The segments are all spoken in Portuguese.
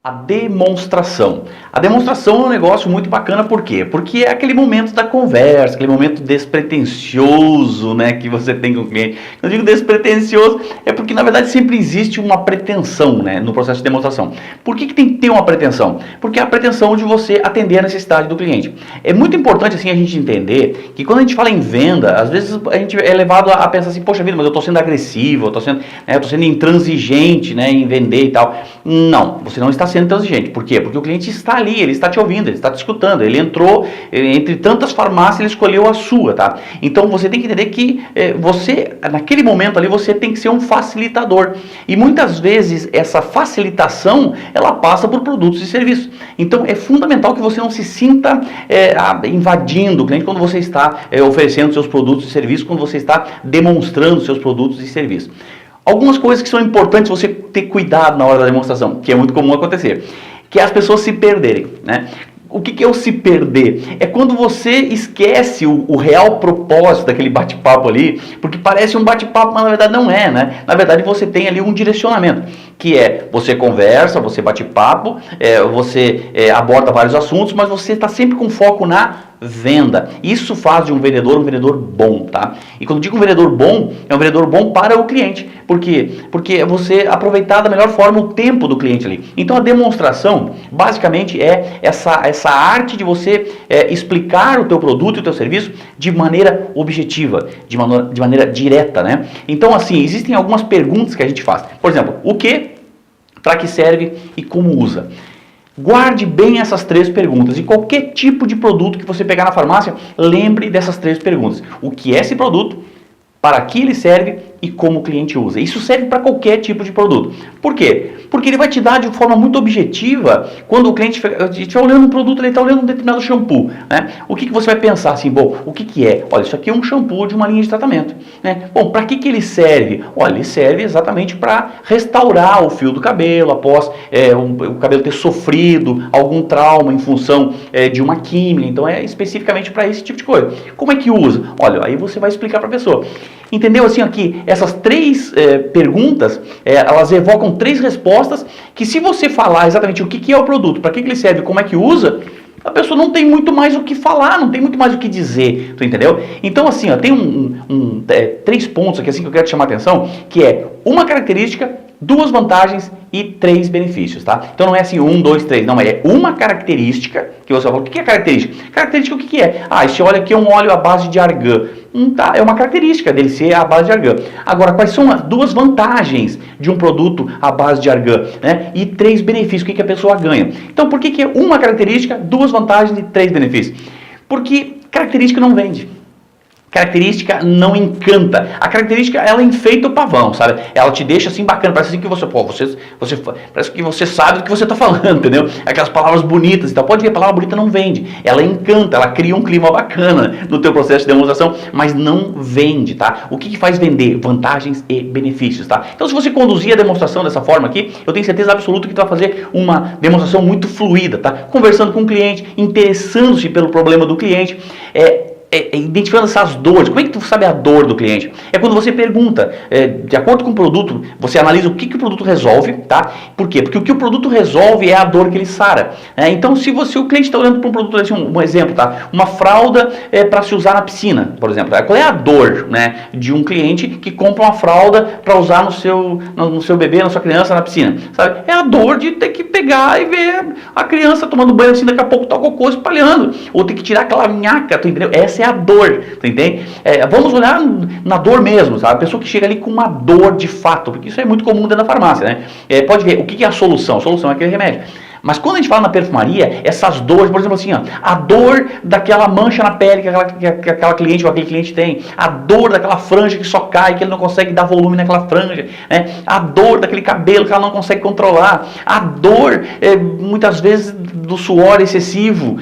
A demonstração. A demonstração é um negócio muito bacana, por quê? Porque é aquele momento da conversa, aquele momento despretensioso, né, que você tem com o cliente. Quando eu digo despretensioso, é porque na verdade sempre existe uma pretensão, né, no processo de demonstração. Por que tem que ter uma pretensão? Porque é a pretensão de você atender a necessidade do cliente. É muito importante assim a gente entender que quando a gente fala em venda, às vezes a gente é levado a pensar assim, poxa vida, mas eu estou sendo agressivo, eu estou sendo intransigente, né, em vender e tal. Não, você não está sendo intransigente. Por quê? Porque o cliente está ali, ele está te ouvindo, ele está te escutando, ele entrou, entre tantas farmácias, ele escolheu a sua, tá? Então você tem que entender que você, naquele momento ali, você tem que ser um facilitador. E muitas vezes essa facilitação, ela passa por produtos e serviços. Então é fundamental que você não se sinta invadindo o cliente quando você está oferecendo seus produtos e serviços, quando você está demonstrando seus produtos e serviços. Algumas coisas que são importantes você ter cuidado na hora da demonstração, que é muito comum acontecer, que é as pessoas se perderem, né? O que é o se perder? É quando você esquece o real propósito daquele bate-papo ali, porque parece um bate-papo, mas na verdade não é, né? Na verdade você tem ali um direcionamento, que é, você conversa, você bate papo, você aborda vários assuntos, mas você está sempre com foco na venda. Isso faz de um vendedor bom, tá? E quando eu digo um vendedor bom, é um vendedor bom para o cliente. Por quê? Porque é você aproveitar da melhor forma o tempo do cliente ali. Então a demonstração, basicamente, é essa arte de você explicar o teu produto e o teu serviço de maneira objetiva, de maneira direta, né? Então, assim, existem algumas perguntas que a gente faz. Por exemplo, o que, para que serve e como usa? Guarde bem essas três perguntas. E qualquer tipo de produto que você pegar na farmácia, lembre dessas três perguntas. O que é esse produto? Para que ele serve e como o cliente usa. Isso serve para qualquer tipo de produto. Por quê? Porque ele vai te dar de forma muito objetiva, quando o cliente estiver olhando um produto, ele está olhando um determinado shampoo, né? O que você vai pensar assim, bom, o que é? Olha, isso aqui é um shampoo de uma linha de tratamento, né? Bom, para que ele serve? Olha, ele serve exatamente para restaurar o fio do cabelo, após o cabelo ter sofrido algum trauma em função de uma química, então é especificamente para esse tipo de coisa. Como é que usa? Olha, aí você vai explicar para a pessoa. Entendeu assim aqui? Essas três perguntas, elas evocam três respostas que, se você falar exatamente o que é o produto, para que ele serve, como é que usa, a pessoa não tem muito mais o que falar, não tem muito mais o que dizer, tu entendeu? Então assim, ó, tem três pontos aqui assim que eu quero te chamar a atenção, que é uma característica, duas vantagens e três benefícios, tá? Então não é assim, 1, 2, 3, não, é uma característica, que você vai falar, o que é característica? Característica, o que é? Ah, esse óleo aqui é um óleo à base de argan. Tá, é uma característica dele ser à base de argan. Agora, quais são as duas vantagens de um produto à base de argan, né? E três benefícios, o que a pessoa ganha? Então, por que é uma característica, duas vantagens e três benefícios? Porque característica não vende. Característica não encanta. A característica, ela enfeita o pavão, sabe? Ela te deixa assim bacana, parece assim que parece que você sabe do que você está falando, entendeu? Aquelas palavras bonitas e tal. Pode ver, a palavra bonita não vende. Ela encanta, ela cria um clima bacana no teu processo de demonstração, mas não vende, tá? O que faz vender? Vantagens e benefícios, tá? Então, se você conduzir a demonstração dessa forma aqui, eu tenho certeza absoluta que tu vai fazer uma demonstração muito fluida, tá? Conversando com o cliente, interessando-se pelo problema do cliente, identificando essas dores. Como é que tu sabe a dor do cliente? É quando você pergunta, de acordo com o produto, você analisa o que o produto resolve, tá? Por quê? Porque o que o produto resolve é a dor que ele sara. Então, se o cliente está olhando para um produto, assim, um exemplo, tá? Uma fralda para se usar na piscina, por exemplo. Qual é a dor, né, de um cliente que compra uma fralda para usar no seu bebê, na sua criança, na piscina? Sabe? É a dor de ter que pegar e ver a criança tomando banho assim, daqui a pouco tá o cocô espalhando. Ou ter que tirar aquela minhaca, tu entendeu? Essa é a dor, tu entende? Vamos olhar na dor mesmo, sabe? A pessoa que chega ali com uma dor de fato, porque isso é muito comum dentro da farmácia, né? Pode ver, o que é a solução? A solução é aquele remédio. Mas quando a gente fala na perfumaria, essas dores, por exemplo assim, ó, a dor daquela mancha na pele que aquela cliente ou aquele cliente tem, a dor daquela franja que só cai, que ele não consegue dar volume naquela franja, né? A dor daquele cabelo que ela não consegue controlar, a dor, muitas vezes, do suor excessivo,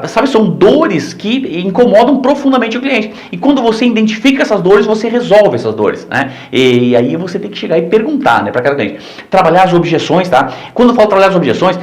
sabe, são dores que incomodam profundamente o cliente. E quando você identifica essas dores, você resolve essas dores, né? E aí você tem que chegar e perguntar, né, para cada cliente. Trabalhar as objeções, tá? Quando eu falo trabalhar as objeções,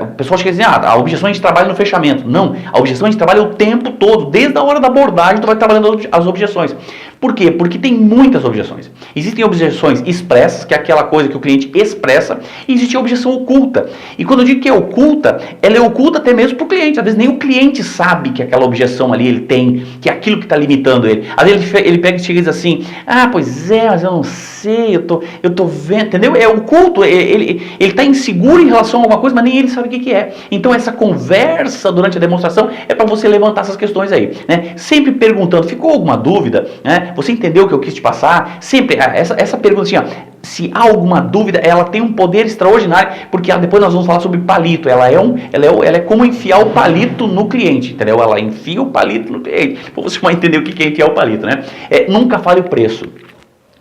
o pessoal chega a dizer, a objeção a gente trabalha no fechamento. Não, a objeção a gente trabalha o tempo todo, desde a hora da abordagem tu vai trabalhando as objeções. Por quê? Porque tem muitas objeções. Existem objeções expressas, que é aquela coisa que o cliente expressa, e existe a objeção oculta. E quando eu digo que é oculta, ela é oculta até mesmo para o cliente. Às vezes nem o cliente sabe que aquela objeção ali ele tem, que é aquilo que está limitando ele. Às vezes ele pega e chega e diz assim, pois é, mas eu não sei, eu tô vendo, entendeu? É oculto, ele está inseguro em relação a alguma coisa, mas nem ele sabe o que é. Então essa conversa durante a demonstração é para você levantar essas questões aí, né? Sempre perguntando, ficou alguma dúvida, né? Você entendeu o que eu quis te passar? Sempre, essa pergunta assim, se há alguma dúvida, ela tem um poder extraordinário, porque depois nós vamos falar sobre palito. Ela é como enfiar o palito no cliente, entendeu? Ela enfia o palito no cliente. Você vai entender o que é enfiar o palito, né? Nunca fale o preço.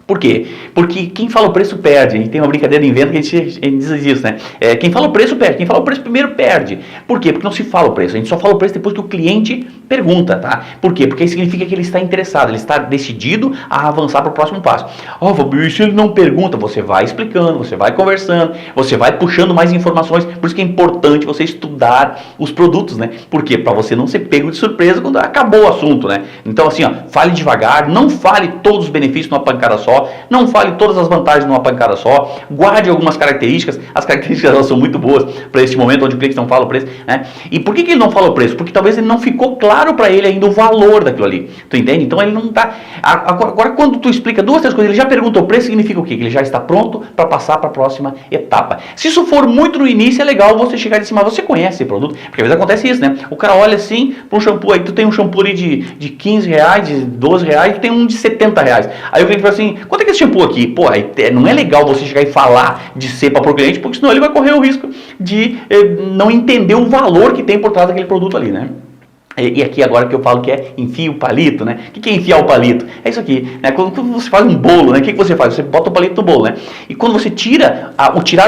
Por quê? Porque quem fala o preço perde. A gente tem uma brincadeira de venda que a gente diz isso, né? Quem fala o preço perde. Quem fala o preço primeiro perde. Por quê? Porque não se fala o preço. A gente só fala o preço depois que o cliente pergunta, tá? Por quê? Porque aí significa que ele está interessado, ele está decidido a avançar para o próximo passo. Fabio, se ele não pergunta, você vai explicando, você vai conversando, você vai puxando mais informações. Por isso que é importante você estudar os produtos, né? Por quê? Para você não ser pego de surpresa quando acabou o assunto, né? Então assim, fale devagar, não fale todos os benefícios numa pancada só. Não fale todas as vantagens numa pancada só, guarde algumas características, as características elas são muito boas para este momento onde o cliente não fala o preço, né? E por que ele não fala o preço? Porque talvez ele não ficou claro para ele ainda o valor daquilo ali, tu entende? Então ele não está, agora quando tu explica duas, três coisas, ele já perguntou o preço, significa o quê? Que ele já está pronto para passar para a próxima etapa. Se isso for muito no início, é legal você chegar e dizer, mas você conhece esse produto? Porque às vezes acontece isso, né? O cara olha assim para um shampoo, aí tu tem um shampoo ali de 15 reais, de 12 reais, tu tem um de 70 reais. Aí o cliente fala assim, quanto é que esse shampoo aqui? Pô, não é legal você chegar e falar de cepa pro cliente, porque senão ele vai correr o risco de não entender o valor que tem por trás daquele produto ali, né? E aqui agora que eu falo que é enfia o palito, né? O que é enfiar o palito? É isso aqui, né? Quando você faz um bolo, né? O que você faz? Você bota o palito no bolo, né? E quando você tirar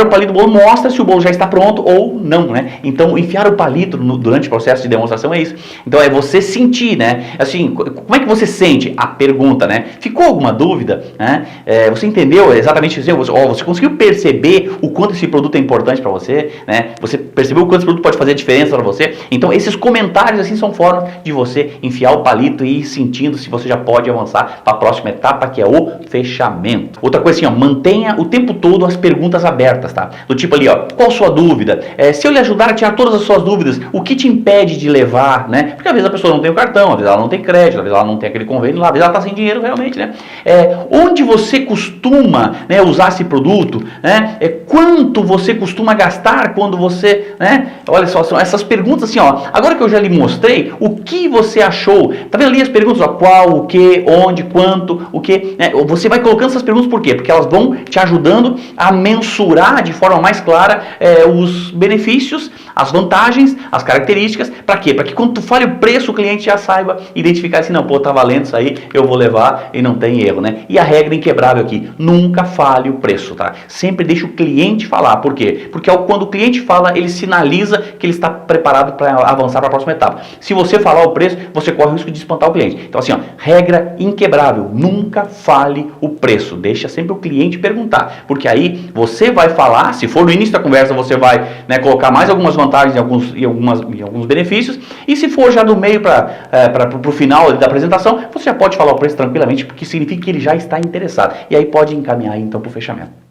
o palito do bolo, mostra se o bolo já está pronto ou não, né? Então, enfiar o palito durante o processo de demonstração é isso. Então, é você sentir, né? Assim, como é que você sente? A pergunta, né? Ficou alguma dúvida? Né? Você entendeu exatamente isso? Você conseguiu perceber o quanto esse produto é importante para você, né? Você percebeu o quanto esse produto pode fazer a diferença para você? Então, esses comentários, assim, são forma de você enfiar o palito e ir sentindo se você já pode avançar para a próxima etapa, que é o fechamento. Outra coisa assim, mantenha o tempo todo as perguntas abertas, tá? Do tipo ali, qual a sua dúvida? Se eu lhe ajudar a tirar todas as suas dúvidas, o que te impede de levar, né? Porque às vezes a pessoa não tem o cartão, às vezes ela não tem crédito, às vezes ela não tem aquele convênio lá, às vezes ela está sem dinheiro realmente, né? Onde você costuma, né, usar esse produto, né? Quanto você costuma gastar quando você, né? Olha só, são essas perguntas assim, agora que eu já lhe mostrei, o que você achou? Tá vendo ali as perguntas? Qual, o que, onde, quanto, o que? Você vai colocando essas perguntas por quê? Porque elas vão te ajudando a mensurar de forma mais clara os benefícios, as vantagens, as características. Para quê? Para que quando tu fale o preço, o cliente já saiba identificar assim, não, pô, tá valendo isso aí, eu vou levar e não tem erro, né? E a regra inquebrável aqui, nunca fale o preço, tá? Sempre deixa o cliente falar. Por quê? Porque quando o cliente fala, ele sinaliza que ele está preparado para avançar para a próxima etapa. Se você falar o preço, você corre o risco de espantar o cliente. Então assim, regra inquebrável, nunca fale o preço, deixa sempre o cliente perguntar, porque aí você vai falar, se for no início da conversa, você vai, né, colocar mais algumas vantagens e alguns benefícios, e se for já do meio para o final da apresentação, você já pode falar o preço tranquilamente, porque significa que ele já está interessado, e aí pode encaminhar então para o fechamento.